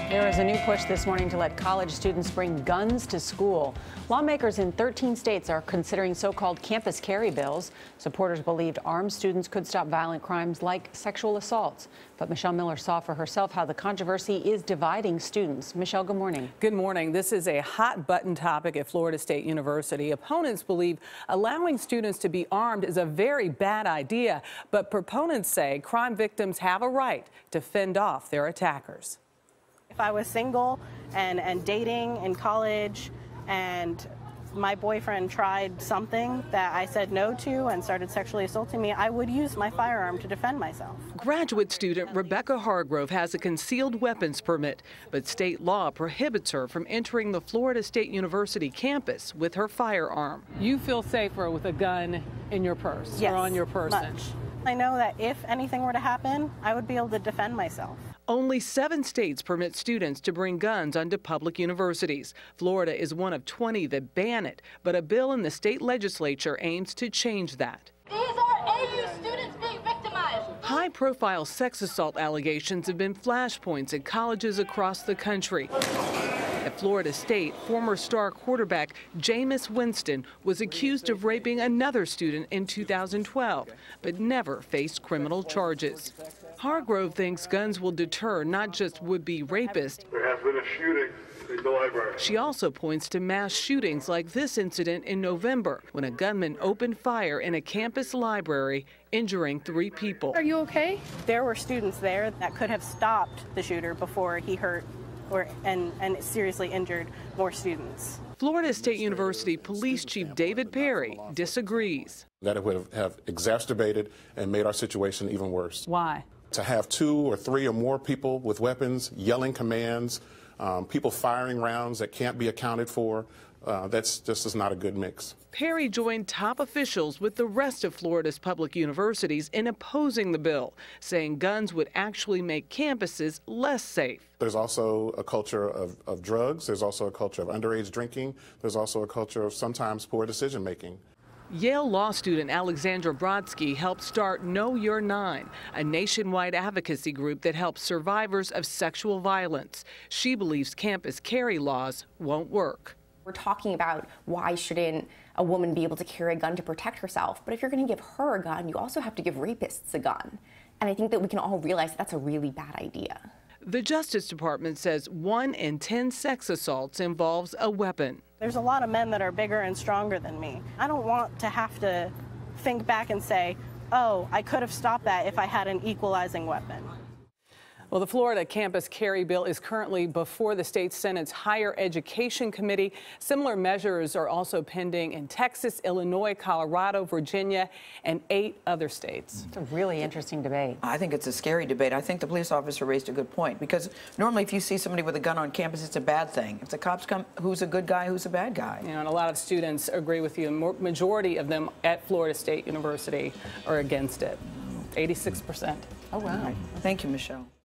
There is a new push this morning to let college students bring guns to school. Lawmakers in 13 states are considering so-called campus carry bills. Supporters believed armed students could stop violent crimes like sexual assaults. But Michelle Miller saw for herself how the controversy is dividing students. Michelle, good morning. Good morning. This is a hot-button topic at Florida State University. Opponents believe allowing students to be armed is a very bad idea, but proponents say crime victims have a right to fend off their attackers. If I was single and dating in college and my boyfriend tried something that I said no to and started sexually assaulting me, I would use my firearm to defend myself. Graduate student Rebecca Hargrove has a concealed weapons permit, but state law prohibits her from entering the Florida State University campus with her firearm. You feel safer with a gun in your purse or on your person? Much. I know that if anything were to happen, I would be able to defend myself. Only 7 states permit students to bring guns onto public universities. Florida is one of 20 that ban it, but a bill in the state legislature aims to change that. These are AU students being victimized. High-profile sex assault allegations have been flashpoints at colleges across the country. At Florida State, former star quarterback Jameis Winston was accused of raping another student in 2012, but never faced criminal charges. Hargrove thinks guns will deter not just would-be rapists. There has been a shooting in the library. She also points to mass shootings like this incident in November, when a gunman opened fire in a campus library, injuring 3 people. Are you okay? There were students there that could have stopped the shooter before he hurt and seriously injured more students. Florida State University Police Chief David Perry disagrees. That it would have exacerbated and made our situation even worse. Why? To have 2 or 3 or more people with weapons yelling commands, people firing rounds that can't be accounted for, that's just not a good mix. Perry joined top officials with the rest of Florida's public universities in opposing the bill, saying guns would actually make campuses less safe. There's also a culture of drugs. There's also a culture of underage drinking. There's also a culture of sometimes poor decision making. Yale law student Alexandra Brodsky helped start Know You're 9, a nationwide advocacy group that helps survivors of sexual violence. She believes campus carry laws won't work. We're talking about why shouldn't a woman be able to carry a gun to protect herself, but if you're going to give her a gun, you also have to give rapists a gun. And I think that we can all realize that's a really bad idea. The Justice Department says 1 in 10 sex assaults involves a weapon. There's a lot of men that are bigger and stronger than me. I don't want to have to think back and say, oh, I could have stopped that if I had an equalizing weapon. Well, the Florida campus carry bill is currently before the state Senate's Higher Education Committee. Similar measures are also pending in Texas, Illinois, Colorado, Virginia, and 8 other states. It's a really interesting debate. I think it's a scary debate. I think the police officer raised a good point, because normally if you see somebody with a gun on campus, it's a bad thing. If the cops come, who's a good guy, who's a bad guy? You know, and a lot of students agree with you. The majority of them at Florida State University are against it. 86%. Oh, wow. Thank you, Michelle.